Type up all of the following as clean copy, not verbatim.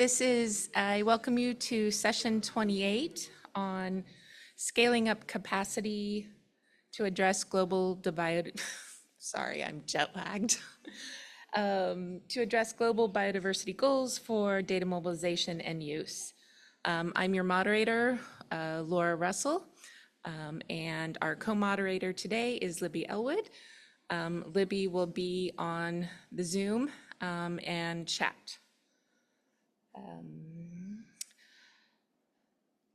I welcome you to session 28 on scaling up capacity to address global sorry, I'm jet lagged. To address global biodiversity goals for data mobilization and use. I'm your moderator, Laura Russell, and our co-moderator today is Libby Elwood. Libby will be on the Zoom and chat.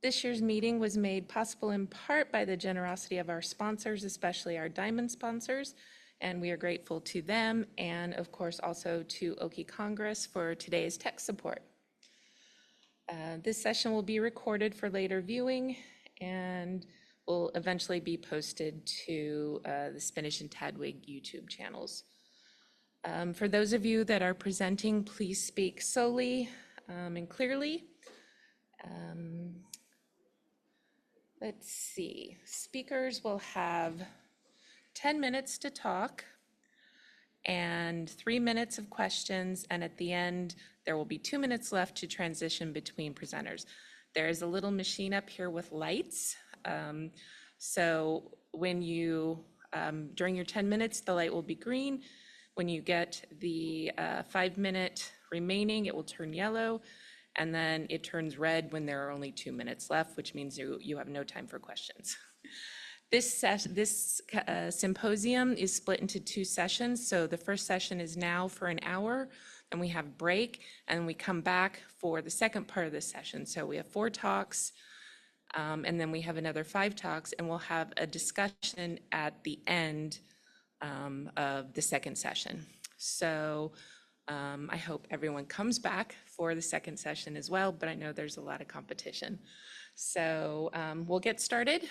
This year's meeting was made possible in part by the generosity of our sponsors, especially our diamond sponsors, and we are grateful to them and of course also to Oki Congress for today's tech support. This session will be recorded for later viewing and will eventually be posted to the Spnhc and Tdwg YouTube channels. For those of you that are presenting, please speak slowly and clearly. Let's see, speakers will have 10 minutes to talk and 3 minutes of questions, and at the end, there will be 2 minutes left to transition between presenters. There is a little machine up here with lights, so when you, during your 10 minutes, the light will be green. When you get the 5 minute remaining, it will turn yellow, and then it turns red when there are only 2 minutes left, which means you have no time for questions. This symposium is split into 2 sessions. So the first session is now for an hour, and we have break, and we come back for the second part of the session. So we have 4 talks, and then we have another 5 talks, and we'll have a discussion at the end of the second session. So I hope everyone comes back for the second session as well, but I know there's a lot of competition. So we'll get started.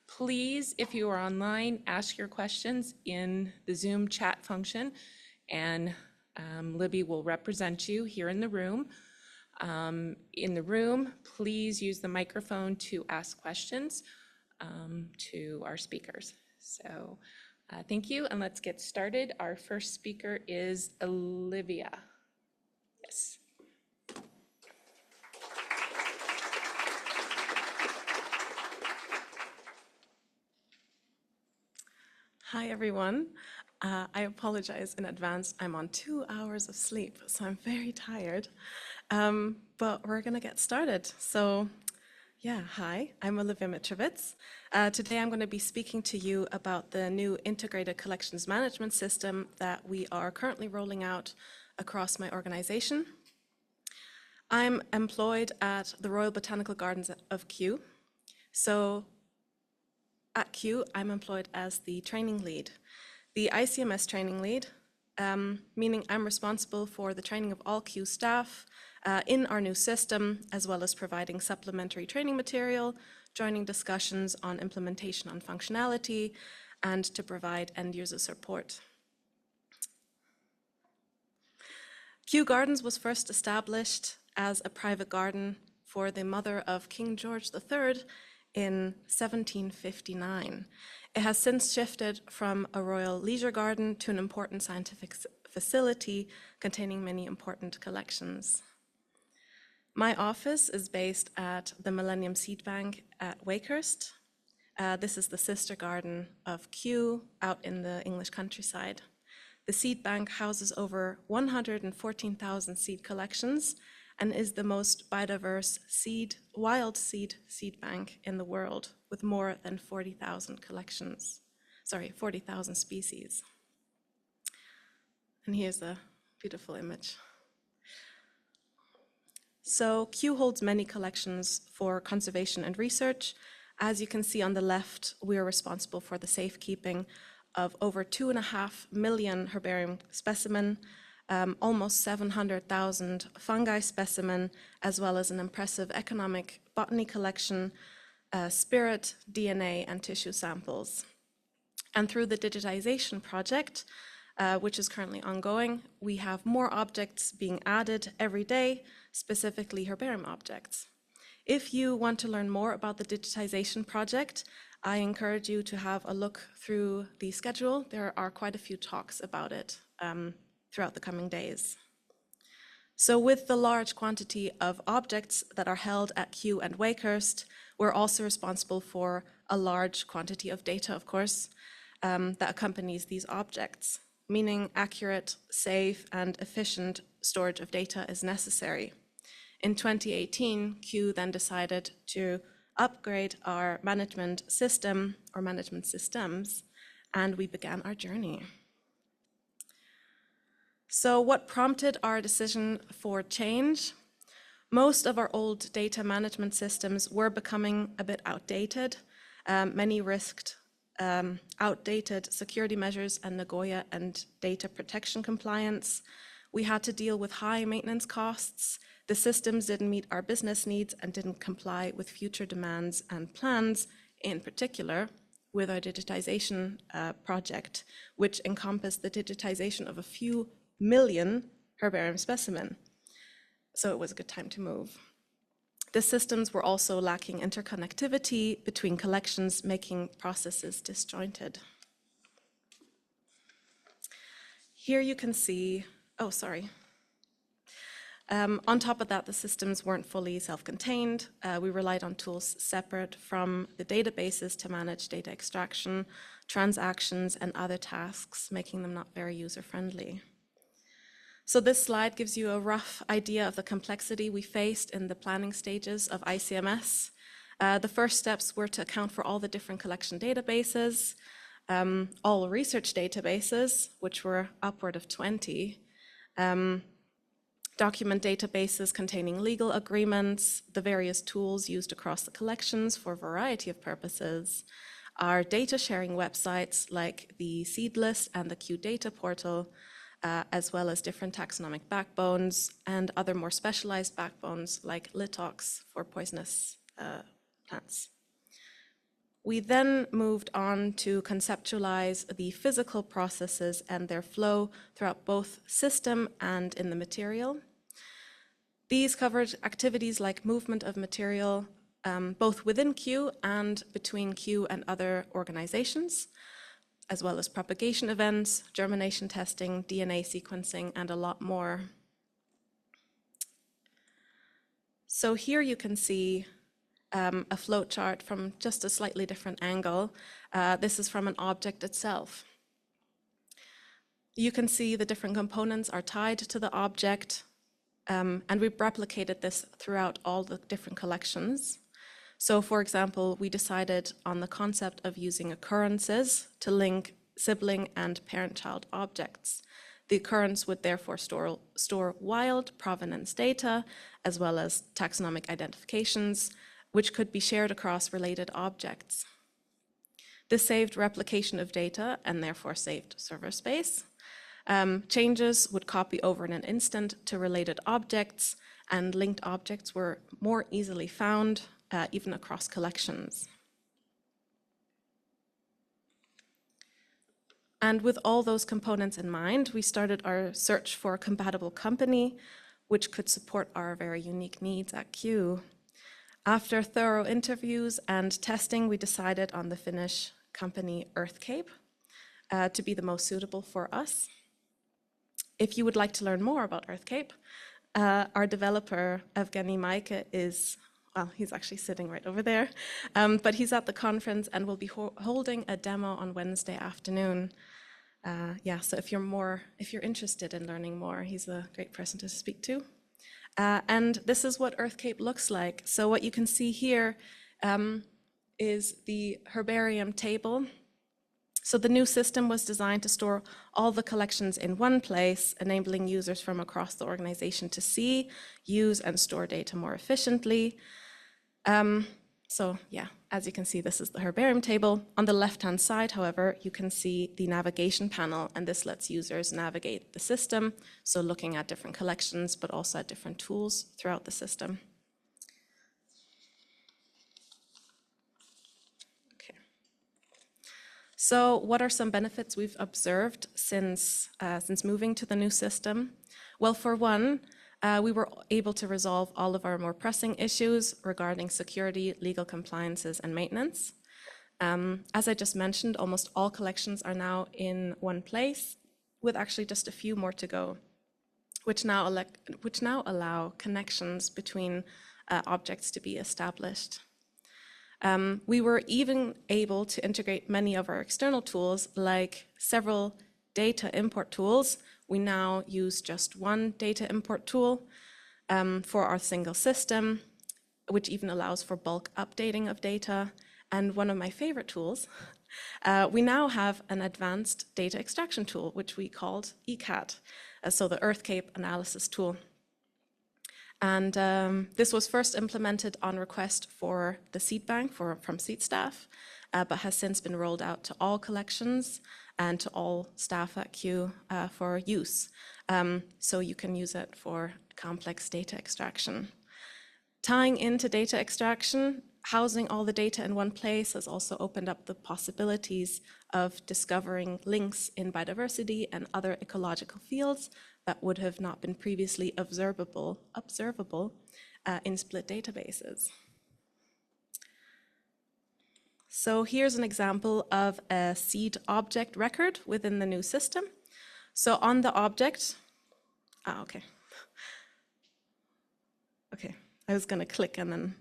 Please, if you are online, ask your questions in the Zoom chat function, and Libby will represent you here in the room. Please use the microphone to ask questions to our speakers. So thank you, and let's get started. Our first speaker is Olivia. Yes. Hi, everyone. I apologize in advance. I'm on 2 hours of sleep, so I'm very tired. But we're going to get started. So, yeah, hi, I'm Olivia Mitrovic. Today I'm going to be speaking to you about the new integrated collections management system that we are currently rolling out across my organization. I'm employed at the Royal Botanical Gardens of Kew. So at Kew, I'm employed as the training lead, the ICMS training lead, meaning I'm responsible for the training of all Kew staff in our new system, as well as providing supplementary training material, joining discussions on implementation on functionality, and to provide end-user support. Kew Gardens was first established as a private garden for the mother of King George III in 1759. It has since shifted from a royal leisure garden to an important scientific facility containing many important collections. My office is based at the Millennium Seed Bank at Wakehurst. This is the sister garden of Kew out in the English countryside. The seed bank houses over 114,000 seed collections and is the most biodiverse wild seed bank in the world, with more than 40,000 species. And here's a beautiful image. So Kew holds many collections for conservation and research. As you can see on the left, we are responsible for the safekeeping of over 2.5 million herbarium specimens, almost 700,000 fungi specimen, as well as an impressive economic botany collection, spirit, DNA, and tissue samples. And through the digitization project, which is currently ongoing, we have more objects being added every day, specifically herbarium objects. If you want to learn more about the digitization project, I encourage you to have a look through the schedule. There are quite a few talks about it throughout the coming days. So with the large quantity of objects that are held at Kew and Wakehurst, we're also responsible for a large quantity of data, of course, that accompanies these objects, meaning accurate, safe, and efficient storage of data is necessary. In 2018, Kew then decided to upgrade our management system or management systems, and we began our journey. So what prompted our decision for change? Most of our old data management systems were becoming a bit outdated. Many risked outdated security measures and Nagoya and data protection compliance. We had to deal with high maintenance costs. The systems didn't meet our business needs and didn't comply with future demands and plans, in particular with our digitization project, which encompassed the digitization of a few million herbarium specimen. So it was a good time to move. The systems were also lacking interconnectivity between collections, making processes disjointed. Here you can see, on top of that, the systems weren't fully self-contained. We relied on tools separate from the databases to manage data extraction, transactions, and other tasks, making them not very user-friendly. So this slide gives you a rough idea of the complexity we faced in the planning stages of ICMS. The first steps were to account for all the different collection databases, all research databases, which were upward of 20, document databases containing legal agreements, the various tools used across the collections for a variety of purposes, our data sharing websites like the seed list and the Q data portal, as well as different taxonomic backbones and other more specialized backbones like litox for poisonous plants. We then moved on to conceptualize the physical processes and their flow throughout both system and in the material. These covered activities like movement of material, both within Q and between Q and other organizations, as well as propagation events, germination testing, DNA sequencing, and a lot more. So here you can see a flow chart from just a slightly different angle. This is from an object itself. You can see the different components are tied to the object, and we've replicated this throughout all the different collections. So for example, we decided on the concept of using occurrences to link sibling and parent-child objects. The occurrence would therefore store wild provenance data, as well as taxonomic identifications, which could be shared across related objects. This saved replication of data and therefore saved server space. Changes would copy over in an instant to related objects, and linked objects were more easily found, even across collections. And with all those components in mind, we started our search for a compatible company which could support our very unique needs at Q. After thorough interviews and testing, we decided on the Finnish company EarthCape to be the most suitable for us. If you would like to learn more about EarthCape, our developer, Evgeny Maike, is, well, he's actually sitting right over there, but he's at the conference and will be holding a demo on Wednesday afternoon. So if you're interested in learning more, he's a great person to speak to. And this is what EarthCape looks like. So what you can see here is the herbarium table. So the new system was designed to store all the collections in one place, enabling users from across the organization to see, use, and store data more efficiently. As you can see, this is the herbarium table. On the left-hand side, however, you can see the navigation panel, and this lets users navigate the system, so looking at different collections, but also at different tools throughout the system. Okay. So what are some benefits we've observed since moving to the new system? Well, for one, we were able to resolve all of our more pressing issues regarding security, legal compliances, and maintenance. As I just mentioned, almost all collections are now in one place, with actually just a few more to go. which now allow connections between objects to be established. We were even able to integrate many of our external tools, like several data import tools. We now use just one data import tool for our single system, which even allows for bulk updating of data. And one of my favorite tools, we now have an advanced data extraction tool, which we called ECAT, so the EarthCape analysis tool. And this was first implemented on request for the seed bank from seed staff, but has since been rolled out to all collections and to all staff at Kew for use. So you can use it for complex data extraction. Tying into data extraction, housing all the data in one place has also opened up the possibilities of discovering links in biodiversity and other ecological fields that would have not been previously observable in split databases. So here's an example of a seed object record within the new system. So on the object, okay, I was gonna click and then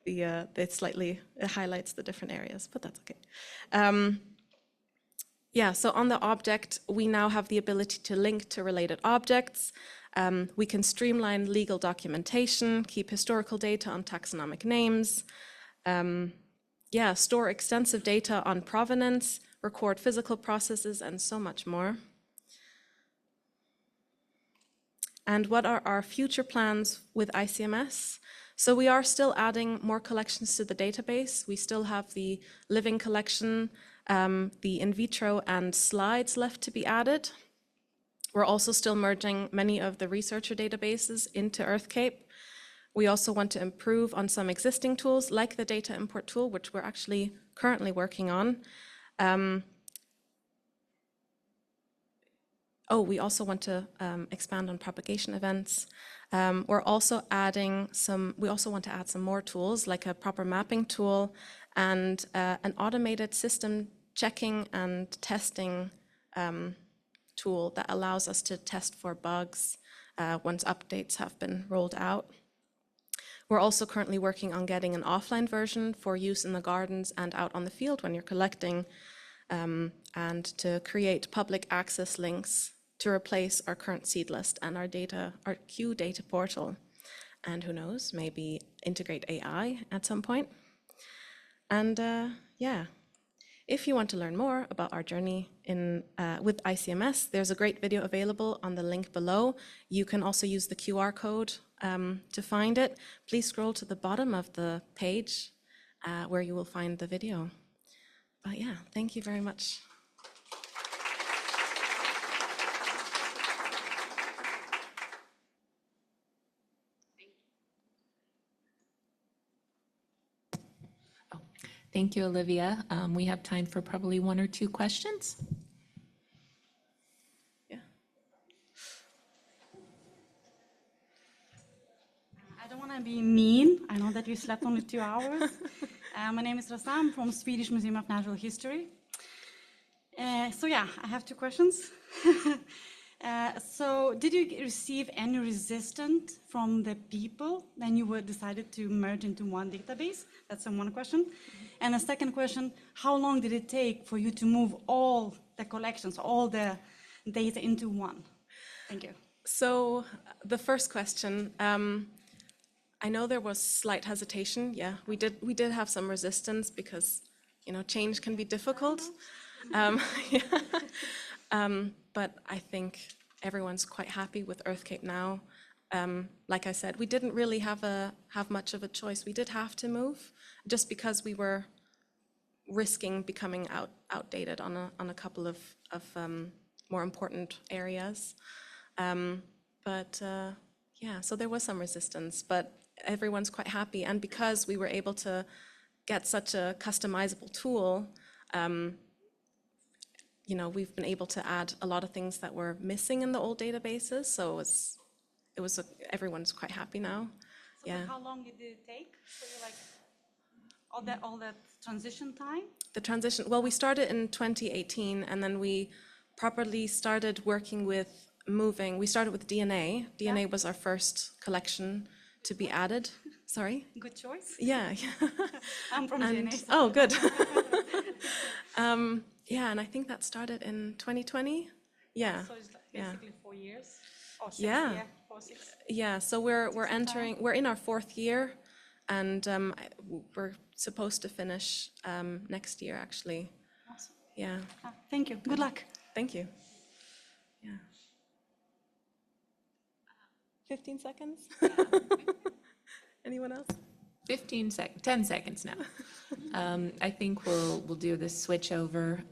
it highlights the different areas, but that's okay. Yeah, so on the object, we now have the ability to link to related objects. We can streamline legal documentation, keep historical data on taxonomic names, store extensive data on provenance, record physical processes, and so much more. And what are our future plans with ICMS? So we are still adding more collections to the database. We still have the living collection, the in vitro and slides left to be added. We're also still merging many of the researcher databases into EarthCape. We also want to improve on some existing tools like the data import tool, which we're actually currently working on. We also want to expand on propagation events. We also want to add some more tools like a proper mapping tool and an automated system checking and testing tool that allows us to test for bugs once updates have been rolled out. We're also currently working on getting an offline version for use in the gardens and out on the field when you're collecting, and to create public access links to replace our current seed list and our Kew data portal. And who knows, maybe integrate AI at some point. And if you want to learn more about our journey with ICMS, there's a great video available on the link below. You can also use the QR code to find it. Please scroll to the bottom of the page where you will find the video. But yeah, thank you very much. Thank you, Olivia. We have time for probably 1 or 2 questions. Yeah. I don't want to be mean. I know that you slept only 2 hours. My name is Rasa. I'm from Swedish Museum of Natural History. I have 2 questions. So did you receive any resistance from the people when you decided to merge into one database? That's one question. And the second question, how long did it take for you to move all the collections, all the data into one? Thank you. So the first question, I know there was slight hesitation. Yeah, we did have some resistance because, change can be difficult. But I think everyone's quite happy with EarthCape now. Like I said, we didn't really have much of a choice. We did have to move just because we were risking becoming outdated on a couple of more important areas. So there was some resistance, but everyone's quite happy. And because we were able to get such a customizable tool, we've been able to add a lot of things that were missing in the old databases. So everyone's quite happy now. So yeah. How long did it take for you, all that transition time? The transition, well, we started in 2018, and then we properly started working with moving. We started with DNA. DNA was our first collection to be added. Sorry? Good choice. Yeah, yeah. I'm from And, DNA. oh, good. Yeah, and I think that started in 2020. Yeah, So it's like yeah. basically 4 years or 6, Yeah. yeah, 4, 6. Yeah, so we're in our fourth year, and we're supposed to finish next year, actually. Awesome. Yeah, Thank you. Good luck. thank you. Yeah. 15 seconds? Anyone else? 10 seconds now. I think we'll do this switch over.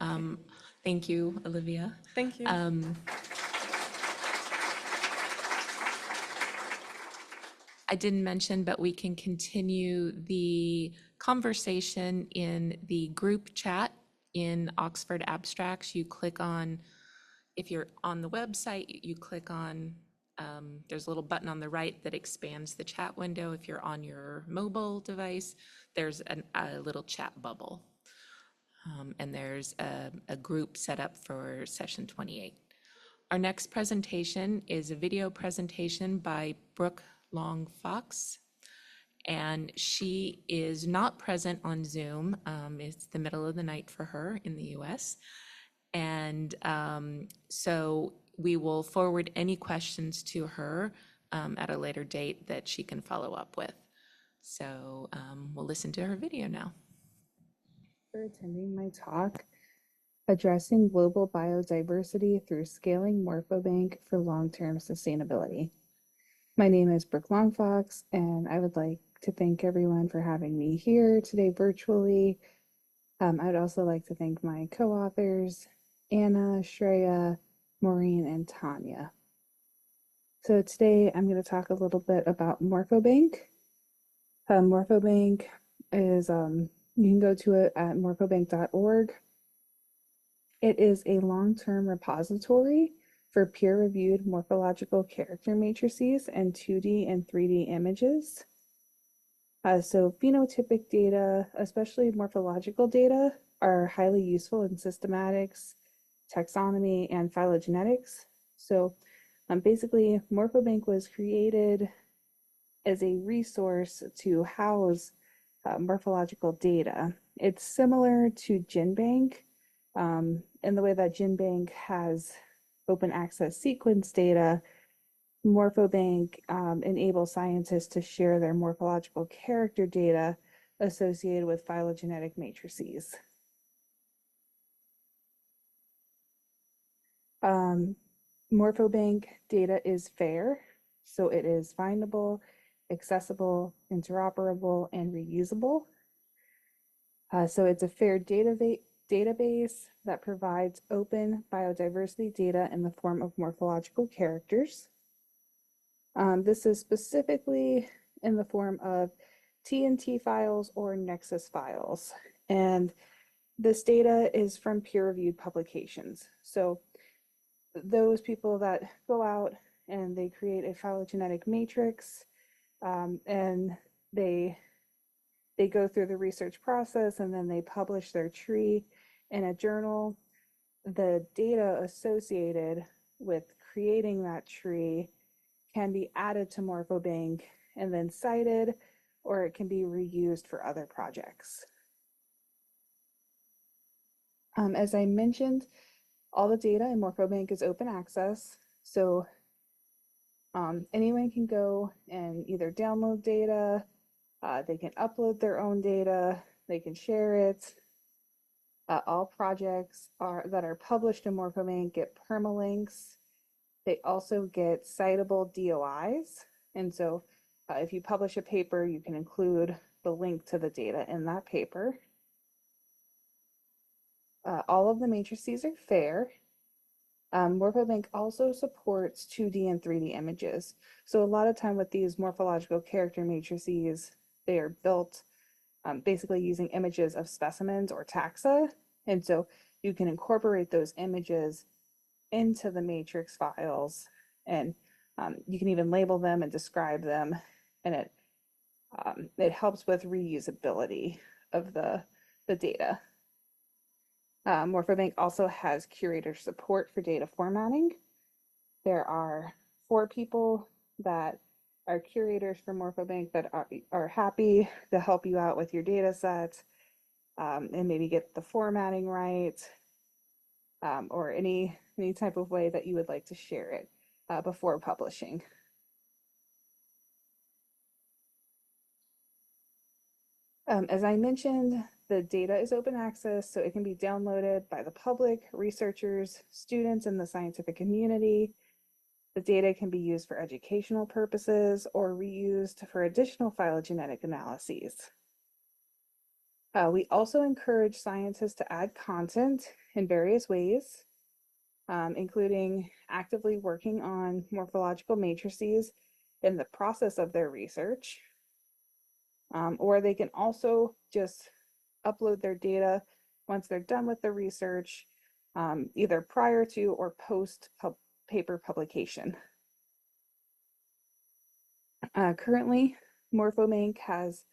Thank you, Olivia. Thank you. I didn't mention, but we can continue the conversation in the group chat in Oxford Abstracts. You click on, if you're on the website, you click on, there's a little button on the right that expands the chat window. If you're on your mobile device, there's a little chat bubble. And there's a group set up for session 28. Our next presentation is a video presentation by Brooke Long Fox, and she is not present on Zoom. It's the middle of the night for her in the US. And so we will forward any questions to her at a later date that she can follow up with. So we'll listen to her video now. For attending my talk, Addressing Global Biodiversity Through Scaling Morphobank for Long-Term Sustainability. My name is Brooke Longfox, and I would like to thank everyone for having me here today virtually. I would also like to thank my co-authors, Anna, Shreya, Maureen, and Tanya. So today I'm going to talk a little bit about Morphobank. Morphobank is, you can go to it at morphobank.org. It is a long-term repository for peer-reviewed morphological character matrices and 2D and 3D images. So phenotypic data, especially morphological data, are highly useful in systematics, taxonomy, and phylogenetics. So basically, Morphobank was created as a resource to house morphological data. It's similar to GenBank in the way that GenBank has open access sequence data. Morphobank enables scientists to share their morphological character data associated with phylogenetic matrices. Morphobank data is fair, so it is findable, accessible, interoperable, and reusable. So it's a fair database that provides open biodiversity data in the form of morphological characters. This is specifically in the form of TNT files or Nexus files. And this data is from peer-reviewed publications. So those people that go out and they create a phylogenetic matrix and they go through the research process and then they publish their tree in a journal. The data associated with creating that tree can be added to Morphobank and then cited, or it can be reused for other projects. As I mentioned, all the data in Morphobank is open access, so anyone can go and either download data, they can upload their own data, they can share it. All projects that are published in Morphobank get permalinks. They also get citable DOIs. And so if you publish a paper, you can include the link to the data in that paper. All of the matrices are fair. Morphobank also supports 2D and 3D images. So a lot of time with these morphological character matrices, they are built basically using images of specimens or taxa. And so you can incorporate those images into the matrix files, and you can even label them and describe them, and it helps with reusability of the data. Morphobank also has curator support for data formatting. There are 4 people that are curators for Morphobank that are happy to help you out with your data set, and maybe get the formatting right, or any type of way that you would like to share it before publishing. As I mentioned, the data is open access, so it can be downloaded by the public, researchers, students in the scientific community. The data can be used for educational purposes or reused for additional phylogenetic analyses. We also encourage scientists to add content in various ways, including actively working on morphological matrices in the process of their research. Or they can also just upload their data once they're done with the research, either prior to or post paper publication. Currently, Morphobank has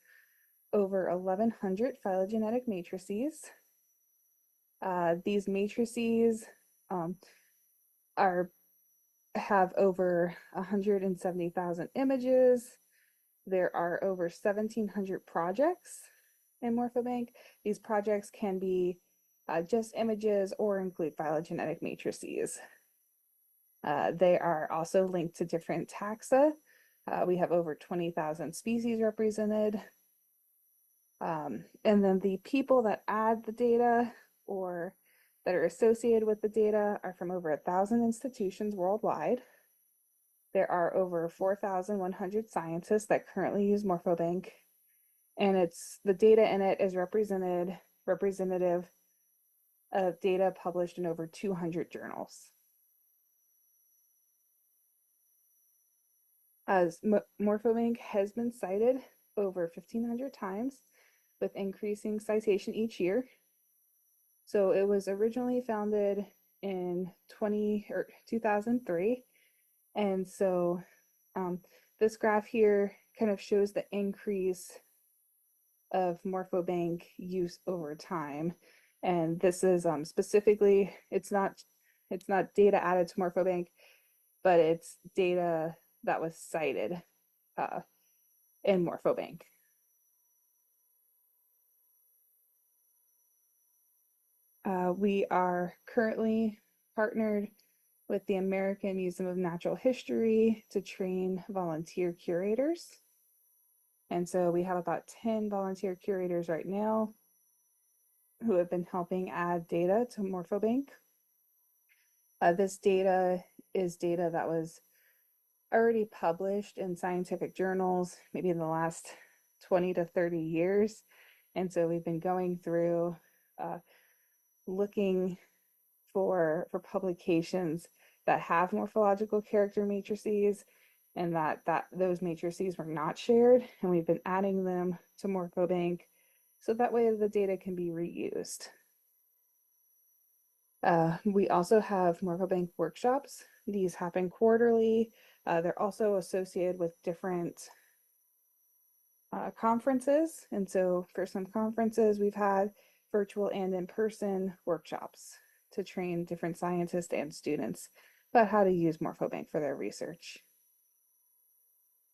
over 1,100 phylogenetic matrices. These matrices have over 170,000 images. There are over 1,700 projects in Morphobank. These projects can be just images or include phylogenetic matrices. They are also linked to different taxa. We have over 20,000 species represented. And then the people that add the data or that are associated with the data are from over 1,000 institutions worldwide. There are over 4,100 scientists that currently use Morphobank, and the data in it is representative of data published in over 200 journals. As Morphobank has been cited over 1,500 times, with increasing citation each year. So it was originally founded in 2003, and so this graph here kind of shows the increase of Morphobank use over time. And this is specifically, it's not data added to Morphobank, but it's data that was cited in Morphobank. We are currently partnered with the American Museum of Natural History to train volunteer curators. And so we have about 10 volunteer curators right now who have been helping add data to Morphobank. This data is data that was already published in scientific journals, maybe in the last 20 to 30 years. And so we've been going through looking for publications that have morphological character matrices and that those matrices were not shared, and we've been adding them to Morphobank so that way the data can be reused. We also have Morphobank workshops. These happen quarterly. They're also associated with different conferences, and so for some conferences we've had virtual and in-person workshops to train different scientists and students about how to use Morphobank for their research.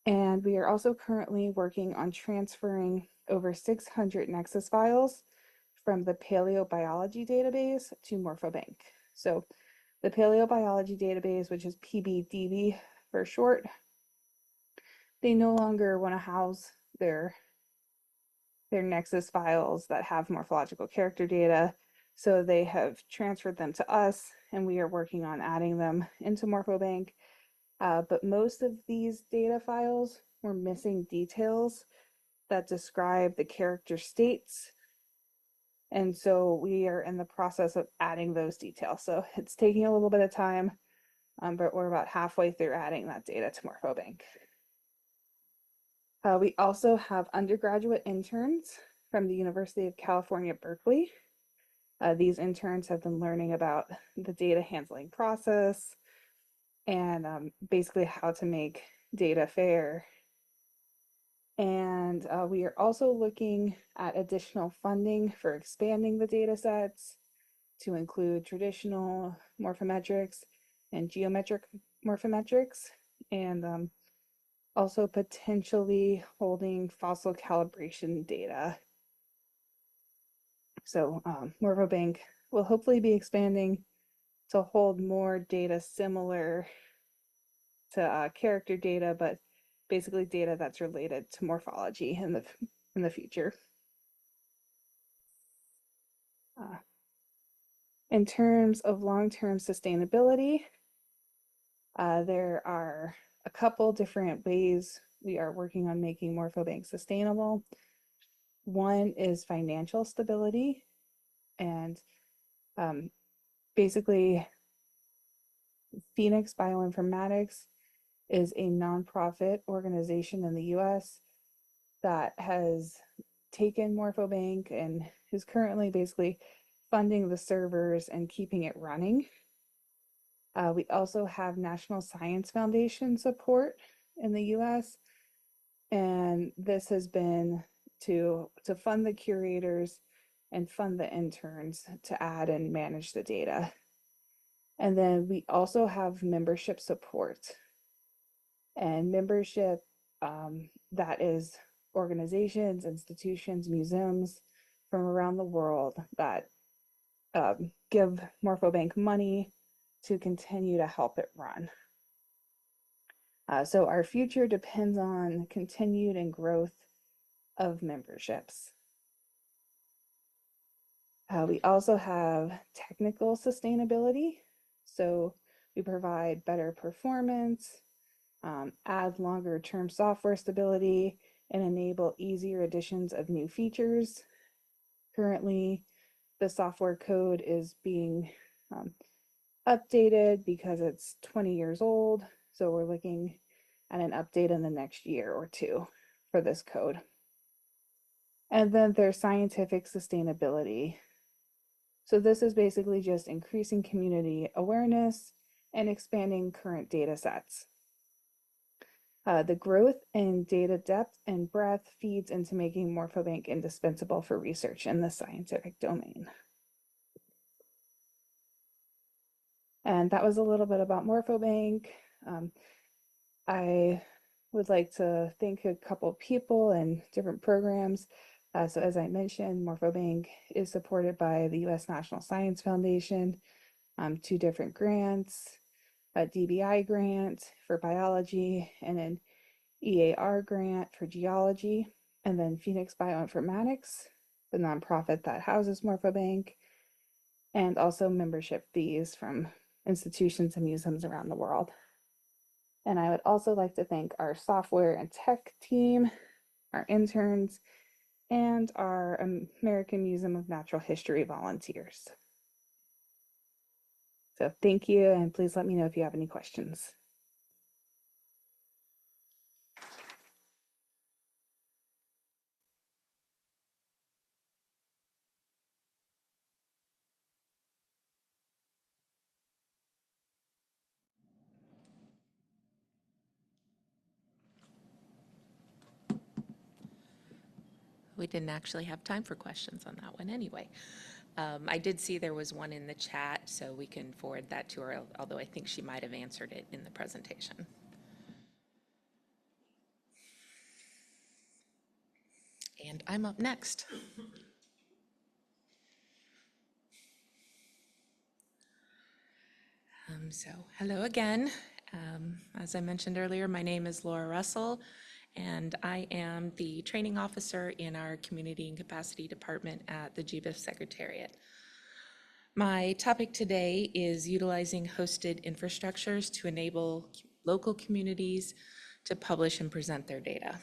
And we are also currently working on transferring over 600 Nexus files from the paleobiology database to Morphobank. So the paleobiology database, which is PBDB for short, they no longer want to house their Nexus files that have morphological character data. So they have transferred them to us, and we are working on adding them into Morphobank. But most of these data files were missing details that describe the character states. And so we are in the process of adding those details. So it's taking a little bit of time, but we're about halfway through adding that data to Morphobank. We also have undergraduate interns from the University of California, Berkeley. These interns have been learning about the data handling process and basically how to make data fair. And we are also looking at additional funding for expanding the data sets to include traditional morphometrics and geometric morphometrics, and also potentially holding fossil calibration data. So Morphobank will hopefully be expanding to hold more data similar to character data, but basically data that's related to morphology in the future. In terms of long-term sustainability, there are a couple different ways we are working on making Morphobank sustainable. One is financial stability, and basically Phoenix Bioinformatics is a nonprofit organization in the US that has taken Morphobank and is currently basically funding the servers and keeping it running. We also have National Science Foundation support in the US, and this has been to fund the curators and fund the interns to add and manage the data. And then we also have membership support, and membership that is organizations, institutions, museums from around the world that give Morphobank money to continue to help it run. So our future depends on continued and growth of memberships. We also have technical sustainability. So we provide better performance, add longer term software stability, and enable easier additions of new features. Currently, the software code is being updated because it's 20 years old. So we're looking at an update in the next year or two for this code. And then there's scientific sustainability. So this is basically just increasing community awareness and expanding current data sets. The growth in data depth and breadth feeds into making Morphobank indispensable for research in the scientific domain. And that was a little bit about Morphobank. I would like to thank a couple people and different programs. So as I mentioned, Morphobank is supported by the U.S. National Science Foundation, 2 different grants, a DBI grant for biology, and an EAR grant for geology, and then Phoenix Bioinformatics, the nonprofit that houses Morphobank, and also membership fees from institutions and museums around the world. And I would also like to thank our software and tech team, our interns, and our American Museum of Natural History volunteers. So thank you, and please let me know if you have any questions. We didn't actually have time for questions on that one anyway. I did see there was one in the chat, so we can forward that to her, although I think she might have answered it in the presentation. And I'm up next. So hello again. As I mentioned earlier, my name is Laura Russell, and I am the training officer in our Community and Capacity Department at the GBIF Secretariat. My topic today is utilizing hosted infrastructures to enable local communities to publish and present their data.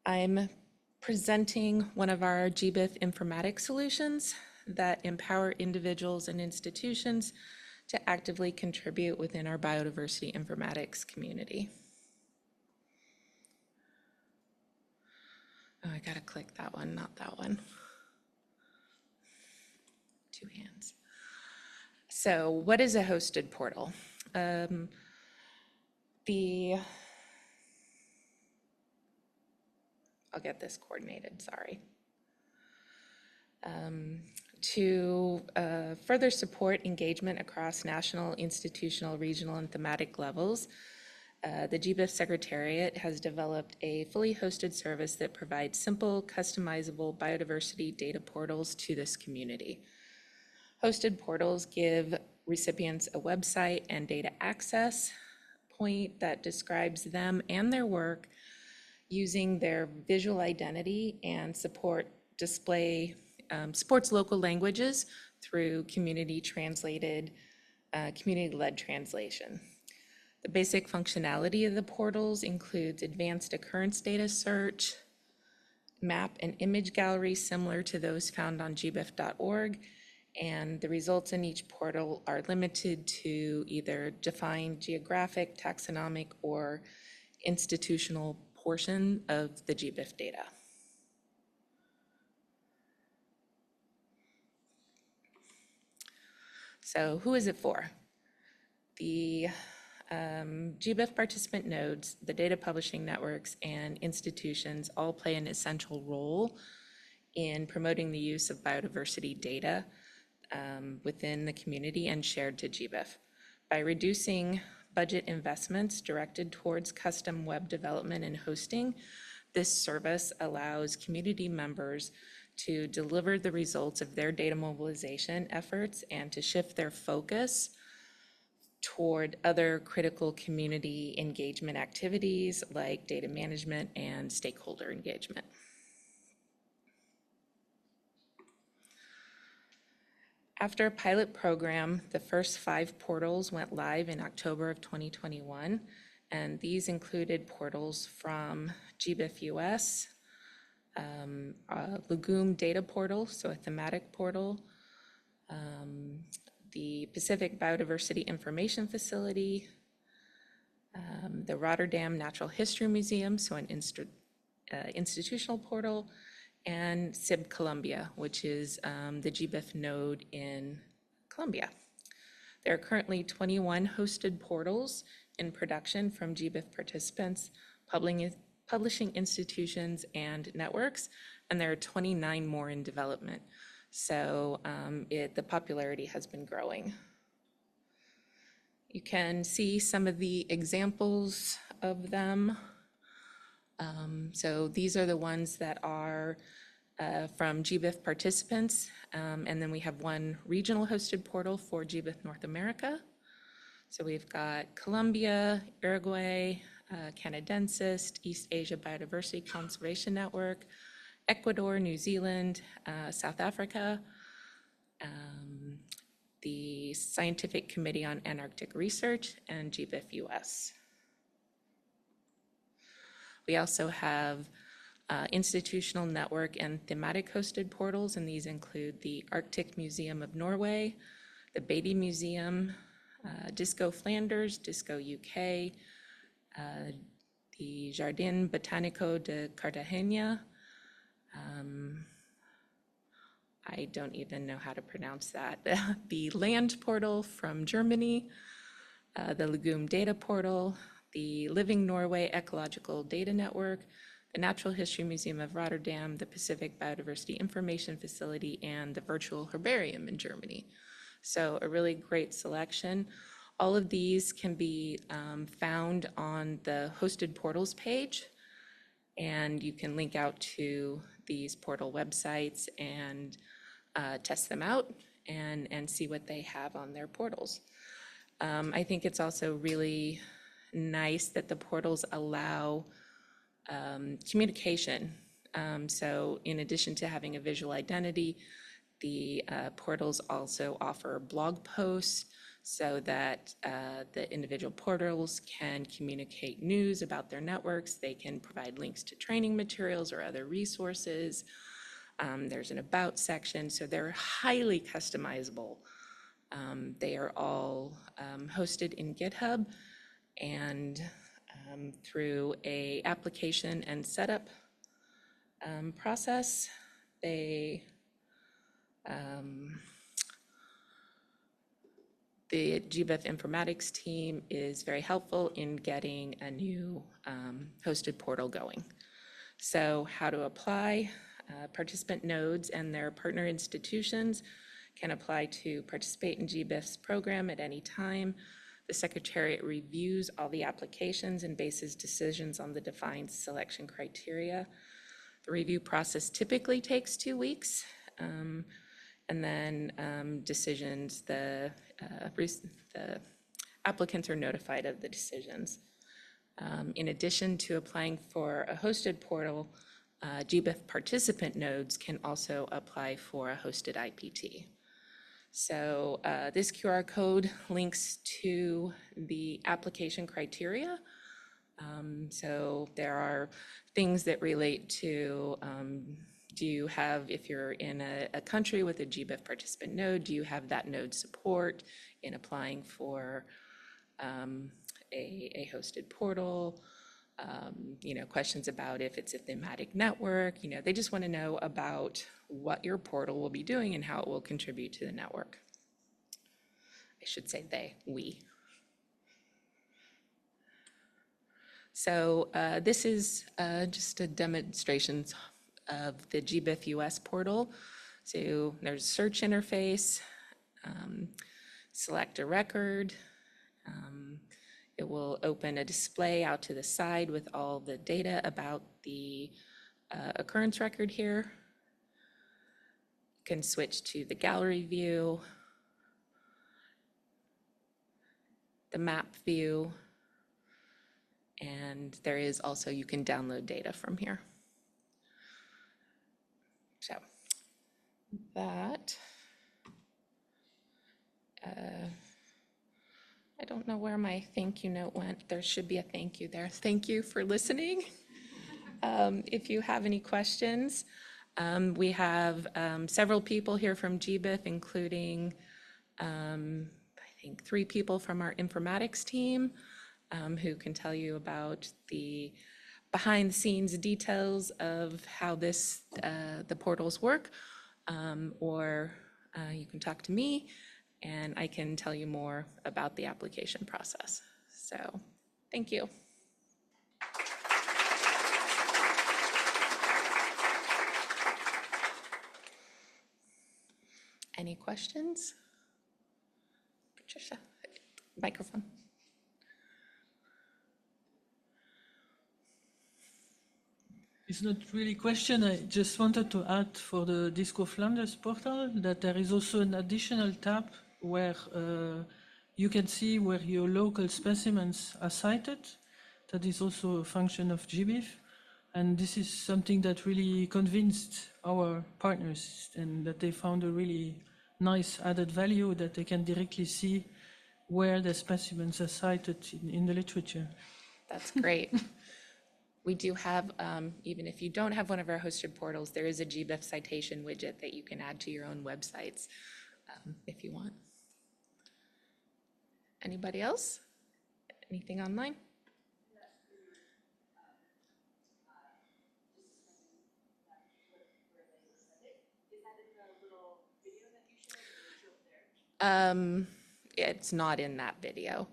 I'm presenting one of our GBIF informatics solutions that empower individuals and institutions to actively contribute within our biodiversity informatics community. Oh, I gotta click that one, not that one. 2 hands. So what is a hosted portal? I'll get this coordinated, sorry. To further support engagement across national, institutional, regional, and thematic levels, the GBIF Secretariat has developed a fully hosted service that provides simple, customizable biodiversity data portals to this community. Hosted portals give recipients a website and data access point that describes them and their work using their visual identity and supports local languages through community-led translation. The basic functionality of the portals includes advanced occurrence data search, map and image galleries similar to those found on gbif.org, and the results in each portal are limited to either defined geographic, taxonomic, or institutional portion of the GBIF data. So who is it for? The GBIF participant nodes, the data publishing networks, and institutions all play an essential role in promoting the use of biodiversity data within the community and shared to GBIF. By reducing budget investments directed towards custom web development and hosting, this service allows community members to deliver the results of their data mobilization efforts and to shift their focus toward other critical community engagement activities like data management and stakeholder engagement. After a pilot program, the first 5 portals went live in October of 2021, and these included portals from GBIF US, a Legume data portal, so a thematic portal, the Pacific Biodiversity Information Facility, the Rotterdam Natural History Museum, so an institutional portal, and SYM Colombia, which is the GBIF node in Colombia. There are currently 21 hosted portals in production from GBIF participants, publishing institutions and networks, and there are 29 more in development. So the popularity has been growing. You can see some of the examples of them. So these are the ones that are from GBIF participants, and then we have one regional hosted portal for GBIF North America. So we've got Colombia, Uruguay, Canadensis, East Asia Biodiversity Conservation Network, Ecuador, New Zealand, South Africa, the Scientific Committee on Antarctic Research, and GBIF US. We also have institutional network and thematic hosted portals, and these include the Arctic Museum of Norway, the Beatty Museum, Disco Flanders, Disco UK, the Jardin Botanico de Cartagena. I don't even know how to pronounce that. The Land Portal from Germany, the Legume Data Portal, the Living Norway Ecological Data Network, the Natural History Museum of Rotterdam, the Pacific Biodiversity Information Facility, and the Virtual Herbarium in Germany. So a really great selection. All of these can be found on the hosted portals page, and you can link out to these portal websites and test them out and see what they have on their portals. I think it's also really nice that the portals allow communication. So in addition to having a visual identity, the portals also offer blog posts so that the individual portals can communicate news about their networks. They can provide links to training materials or other resources. There's an about section, so they're highly customizable. They are all hosted in GitHub, and through a application and setup process, the GBIF informatics team is very helpful in getting a new hosted portal going. So how to apply? Participant nodes and their partner institutions can apply to participate in GBIF's program at any time. The Secretariat reviews all the applications and bases decisions on the defined selection criteria. The review process typically takes 2 weeks, and then decisions, the applicants are notified of the decisions. In addition to applying for a hosted portal, GBIF participant nodes can also apply for a hosted IPT. So this QR code links to the application criteria. So there are things that relate to, do you have, if you're in a country with a GBIF participant node, do you have that node support in applying for a hosted portal? Questions about if it's a thematic network, they just want to know about what your portal will be doing and how it will contribute to the network. I should say we. So this is just a demonstration of the GBIF US portal. So there's a search interface, select a record. It will open a display out to the side with all the data about the occurrence record here. You can switch to the gallery view, the map view, and there is also, you can download data from here. So that, I don't know where my thank you note went. There should be a thank you there. Thank you for listening. If you have any questions, we have several people here from GBIF, including I think 3 people from our informatics team who can tell you about the behind the scenes details of how the portals work, or you can talk to me and I can tell you more about the application process. So, thank you. Any questions? Patricia, microphone. It's not really a question. I just wanted to add for the Disco Flanders portal that there is also an additional tab where you can see where your local specimens are cited. That is also a function of GBIF. And this is something that really convinced our partners and that they found a really nice added value that they can directly see where the specimens are cited in the literature. That's great. We do have, even if you don't have one of our hosted portals, there is a GBIF citation widget that you can add to your own websites if you want. Anybody else? Anything online? It's not in that video,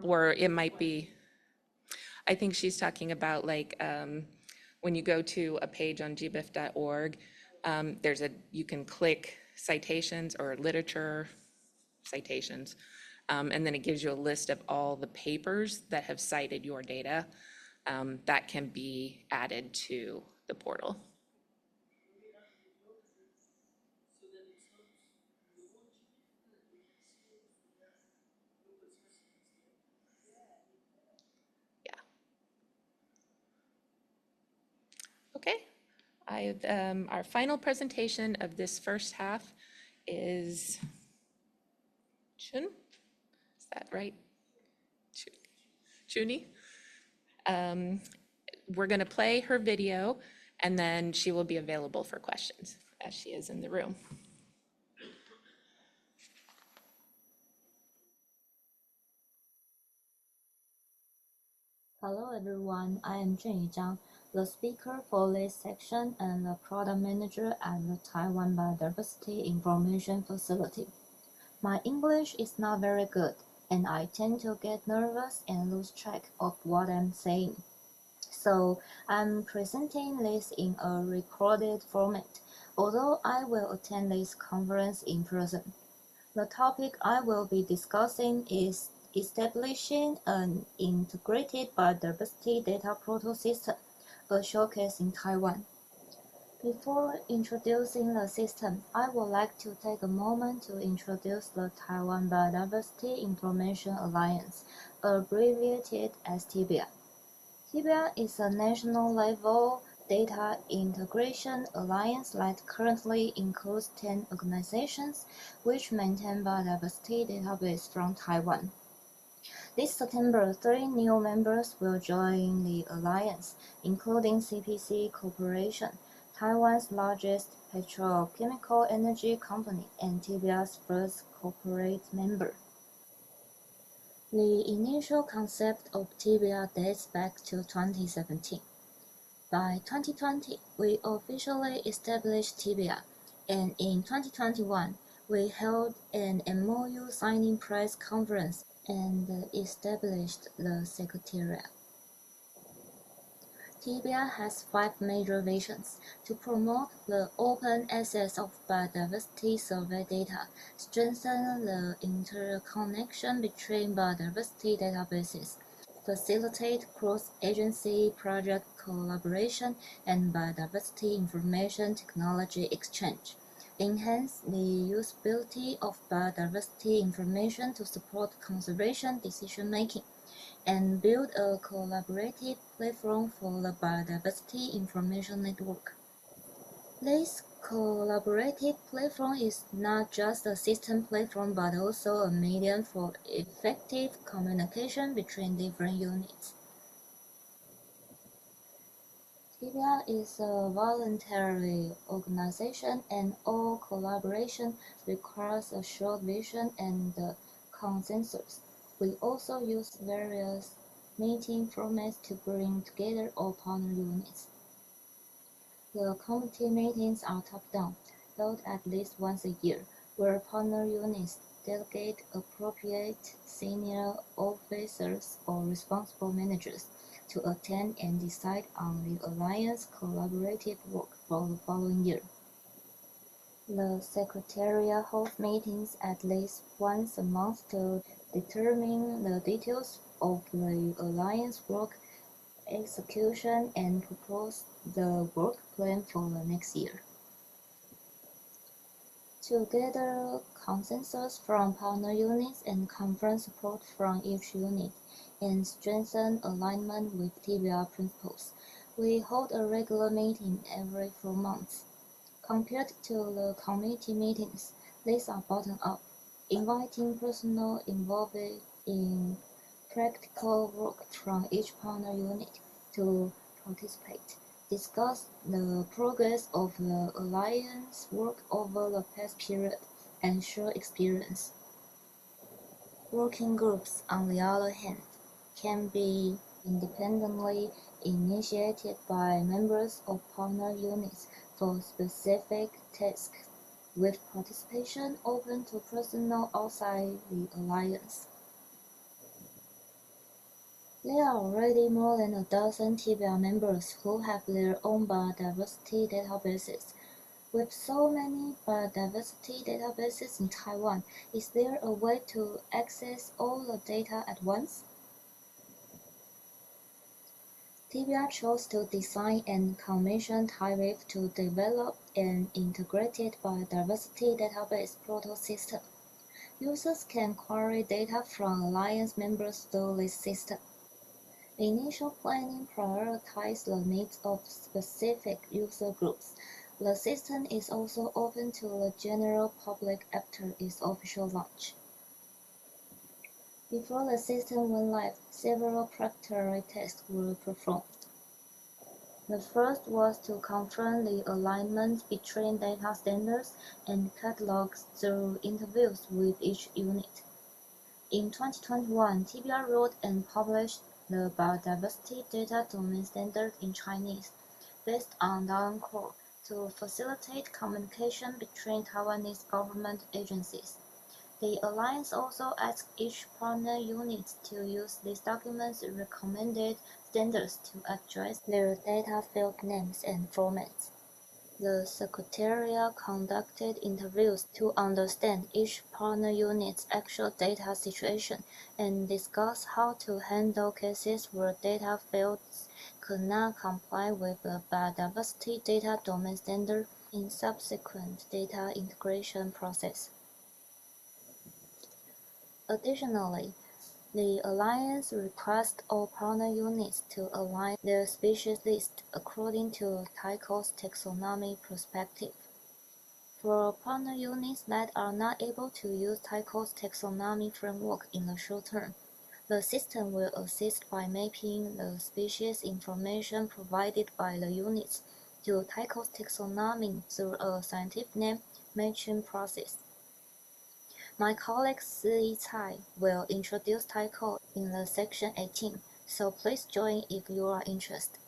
or it might be. I think she's talking about like when you go to a page on gbif.org, you can click citations or literature citations, and then it gives you a list of all the papers that have cited your data that can be added to the portal. Okay, our final presentation of this first half is Chun. Is that right? Chuni. We're going to play her video, and then she will be available for questions as she is in the room. Hello everyone, I am Zhenyu Zhang, the speaker for this section and the product manager at the Taiwan Biodiversity Information Facility. My English is not very good, and I tend to get nervous and lose track of what I'm saying. So I'm presenting this in a recorded format, although I will attend this conference in person. The topic I will be discussing is establishing an integrated biodiversity data portal system, a showcase in Taiwan. Before introducing the system, I would like to take a moment to introduce the Taiwan Biodiversity Information Alliance, abbreviated as TBI. TBI is a national-level data integration alliance that currently includes 10 organizations which maintain biodiversity database from Taiwan. This September, 3 new members will join the alliance, including CPC Corporation, Taiwan's largest petrochemical energy company and TBI's first corporate member. The initial concept of TBI dates back to 2017. By 2020, we officially established TBI, and in 2021, we held an MOU signing press conference and established the Secretariat. TBI has 5 major visions: to promote the open access of biodiversity survey data, strengthen the interconnection between biodiversity databases, facilitate cross-agency project collaboration and biodiversity information technology exchange, enhance the usability of biodiversity information to support conservation decision-making, and build a collaborative platform for the biodiversity information network. This collaborative platform is not just a system platform but also a medium for effective communication between different units. TBI is a voluntary organization and all collaboration requires a shared vision and consensus. We also use various meeting formats to bring together all partner units. The committee meetings are top-down, held at least once a year, where partner units delegate appropriate senior officers or responsible managers to attend and decide on the Alliance collaborative work for the following year. The Secretariat holds meetings at least once a month to determine the details of the Alliance work execution and propose the work plan for the next year. To gather consensus from partner units and conference support from each unit, and strengthen alignment with TBI principles, we hold a regular meeting every 4 months. Compared to the committee meetings, these are bottom-up, inviting personnel involved in practical work from each partner unit to participate, discuss the progress of the Alliance work over the past period, and share experience. Working groups, on the other hand, can be independently initiated by members of partner units for specific tasks, with participation open to personnel outside the alliance. There are already more than a dozen TBI members who have their own biodiversity databases. With so many biodiversity databases in Taiwan, is there a way to access all the data at once? TBI chose to design and commission Taiwan to develop an integrated biodiversity database portal system. Users can query data from Alliance members through this system. Initial planning prioritized the needs of specific user groups. The system is also open to the general public after its official launch. Before the system went live, several preparatory tests were performed. The first was to confirm the alignment between data standards and catalogs through interviews with each unit. In 2021, TBI wrote and published the Biodiversity Data Domain Standard in Chinese, based on Dawn Core, to facilitate communication between Taiwanese government agencies. The Alliance also asks each partner unit to use these documents' recommended standards to address their data field names and formats. The Secretariat conducted interviews to understand each partner unit's actual data situation and discuss how to handle cases where data fields could not comply with the Biodiversity Data Domain Standard in subsequent data integration process. Additionally, the Alliance requests all partner units to align their species list according to Tycho's taxonomy perspective. For partner units that are not able to use Tycho's taxonomy framework in the short term, the system will assist by mapping the species information provided by the units to Tycho's taxonomy through a scientific name matching process. My colleague Si Cai will introduce Tycho in the section 18, so please join if you are interested.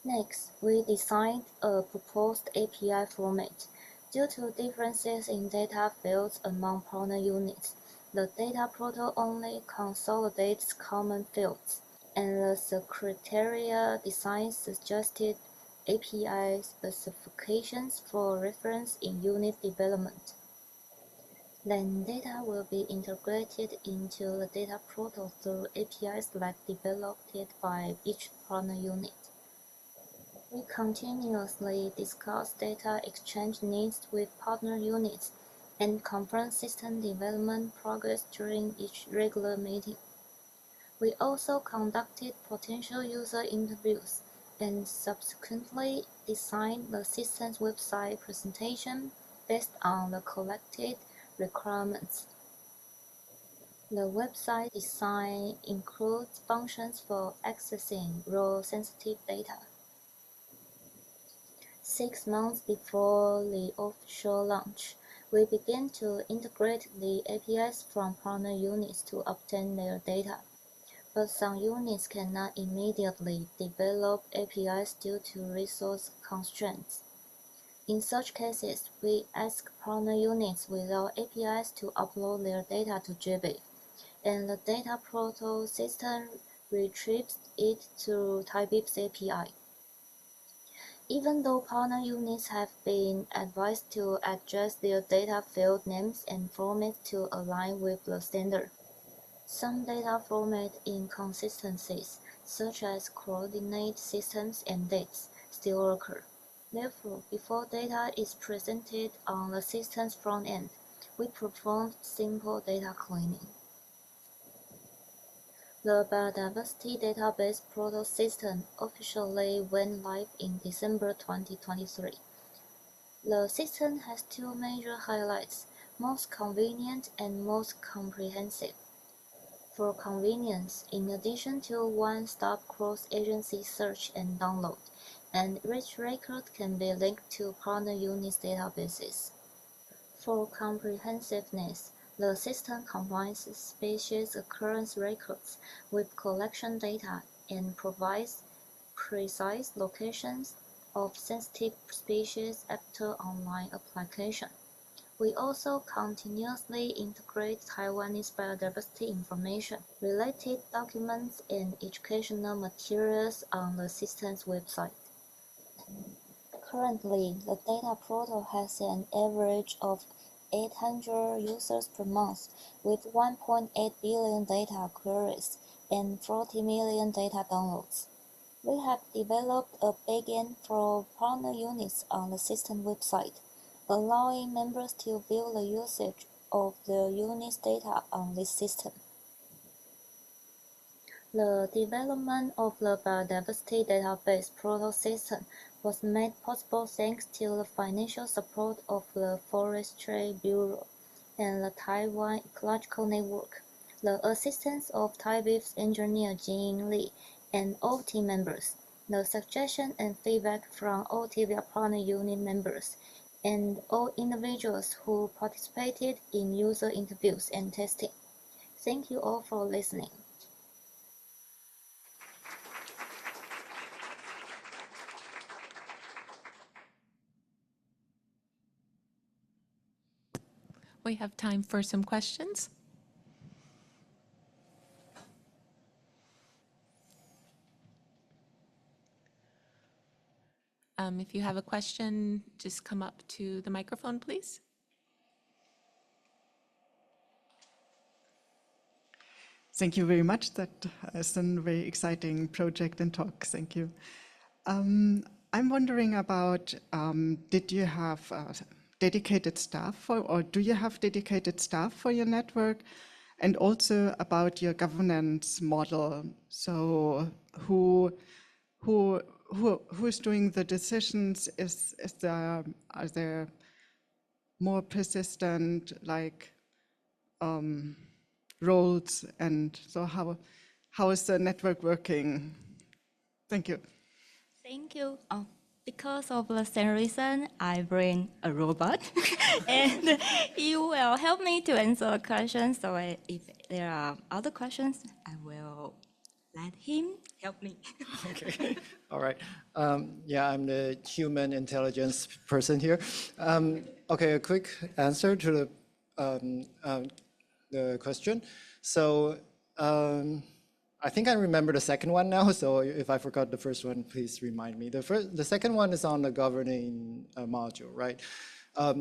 Next, we designed a proposed API format. Due to differences in data fields among partner units, the data portal only consolidates common fields, and the Secretariat design suggested API specifications for reference in unit development. Then data will be integrated into the data portal through APIs developed by each partner unit. We continuously discuss data exchange needs with partner units and confirm system development progress during each regular meeting. We also conducted potential user interviews and subsequently designed the system's website presentation based on the collected requirements. The website design includes functions for accessing raw sensitive data. 6 months before the official launch, we began to integrate the APIs from partner units to obtain their data, but some units cannot immediately develop APIs due to resource constraints. In such cases, we ask partner units without APIs to upload their data to JBeef, and the data portal system retrieves it through Tdwg's API. Even though partner units have been advised to adjust their data field names and formats to align with the standard, some data format inconsistencies, such as coordinate systems and dates, still occur. Therefore, before data is presented on the system's front end, we performed simple data cleaning. The Biodiversity Database Portal system officially went live in December 2023. The system has two major highlights: most convenient and most comprehensive. For convenience, in addition to one-stop cross-agency search and download, and each record can be linked to partner units' databases. For comprehensiveness, the system combines species occurrence records with collection data and provides precise locations of sensitive species after online application. We also continuously integrate Taiwanese biodiversity information, related documents, and educational materials on the system's website. Currently, the data portal has an average of 800 users per month, with 1.8 billion data queries and 40 million data downloads. We have developed a backend for partner units on the system website, allowing members to view the usage of the unit's data on this system. The development of the Biodiversity Database Portal system was made possible thanks to the financial support of the Forestry Bureau and the Taiwan Ecological Network, the assistance of Tdwg's engineer Jing Li, and all team members, the suggestion and feedback from all Tdwg partner unit members, and all individuals who participated in user interviews and testing. Thank you all for listening. we have time for some questions. If you have a question, just come up to the microphone, please. Thank you very much. That is a very exciting project and talk. Thank you. I'm wondering about, did you have dedicated staff for, or do you have dedicated staff for your network? And also about your governance model. So who's doing the decisions? Are there more persistent like roles, and so how is the network working? Thank you. Thank you. Because of the same reason, I bring a robot, and he will help me to answer the questions. So if there are other questions, I will let him help me. Okay, all right. Yeah, I'm the human intelligence person here. Okay, a quick answer to the question. So I think I remember the second one now, so if I forgot the first one, please remind me. The second one is on the governing module, right?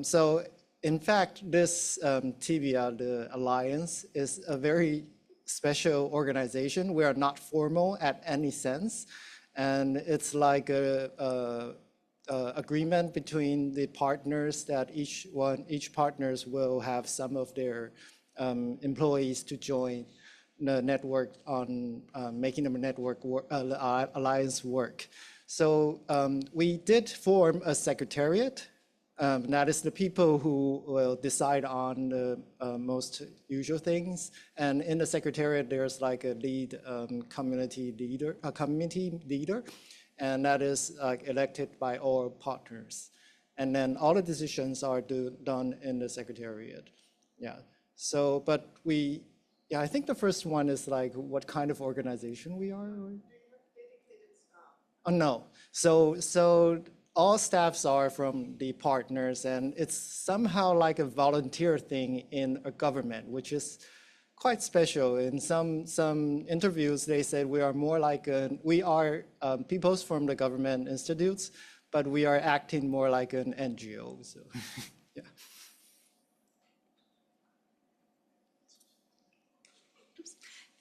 So in fact, this TBA, the Alliance, is a very special organization. We are not formal at any sense, and it's like a agreement between the partners that each partners will have some of their employees to join the network on making the network alliance work. So we did form a secretariat. That is the people who will decide on the most usual things. And in the secretariat, there's like a lead community leader, and that is elected by all partners. And then all the decisions are done in the secretariat. Yeah. So, but yeah, I think the first one is like what kind of organization we are. Oh no. So all staffs are from the partners, and it's somehow like a volunteer thing in a government, which is quite special. In some interviews, they said we are more like we are people from the government institutes, but we are acting more like an NGO. So, yeah.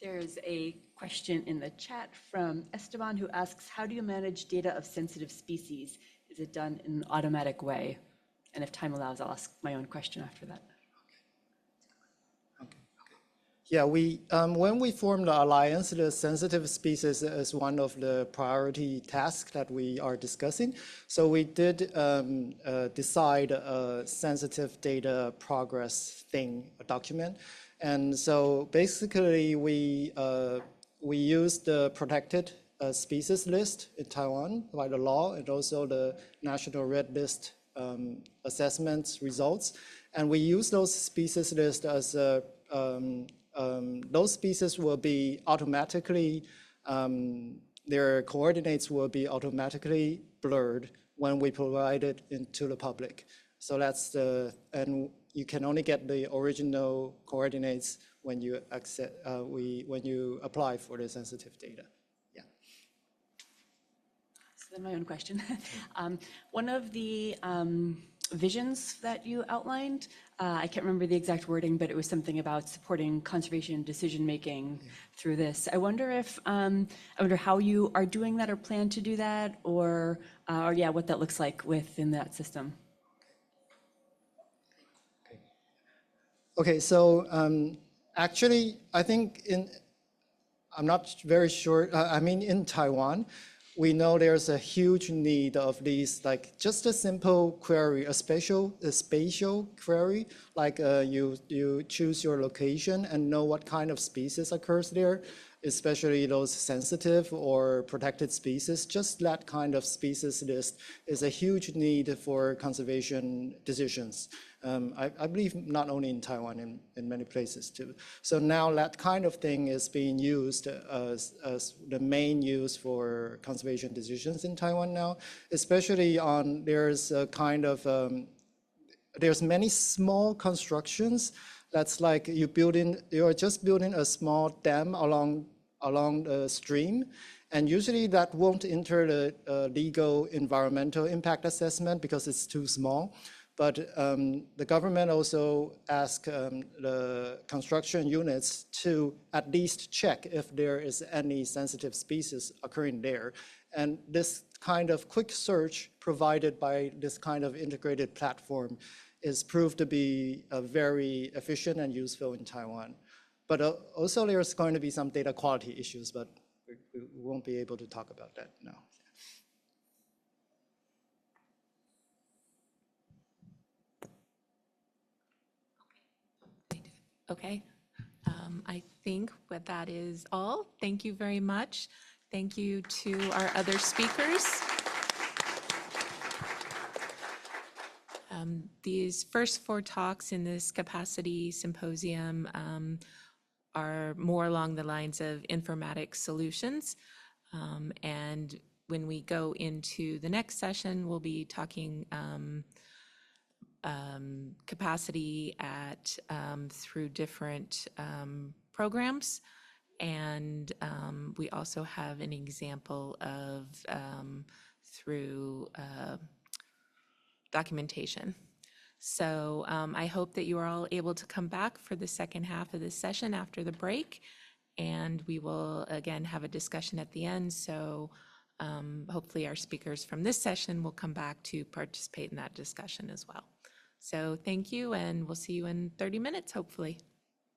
There's a question in the chat from Esteban who asks, how do you manage data of sensitive species? Is it done in an automatic way? And if time allows, I'll ask my own question after that. Okay. Yeah, when we formed the alliance, the sensitive species is one of the priority tasks that we are discussing. So we did decide a sensitive data progress thing, a document. And so basically we use the protected species list in Taiwan by the law, and also the National Red List assessments results. And we use those species list as those species will be automatically, their coordinates will be automatically blurred when we provide it into the public. So that's and you can only get the original coordinates when you when you apply for the sensitive data. Yeah. So then my own question. One of the visions that you outlined, I can't remember the exact wording, but it was something about supporting conservation decision-making through this. I wonder how you are doing that or plan to do that, or yeah, what that looks like within that system. Okay, so actually, I think I'm not very sure, I mean, in Taiwan, we know there's a huge need of these, like just a simple query, a spatial query, like you choose your location and know what kind of species occurs there, especially those sensitive or protected species. Just that kind of species list is a huge need for conservation decisions. I believe not only in Taiwan, in many places too. So now that kind of thing is being used as the main use for conservation decisions in Taiwan now, especially there's a kind of there's many small constructions that's like you're just building a small dam along the stream, and usually that won't enter the legal environmental impact assessment because it's too small. But the government also asked the construction units to at least check if there is any sensitive species occurring there. And this kind of quick search provided by this kind of integrated platform is proved to be very efficient and useful in Taiwan. But also there's going to be some data quality issues, but we won't be able to talk about that now. Okay, I think that is all. Thank you very much. Thank you to our other speakers. These first 4 talks in this capacity symposium are more along the lines of informatics solutions. And when we go into the next session, we'll be talking capacity through different programs. And we also have an example of through documentation. So I hope that you are all able to come back for the second half of this session after the break. And we will again have a discussion at the end. So hopefully our speakers from this session will come back to participate in that discussion as well. So thank you, and we'll see you in 30 minutes, hopefully.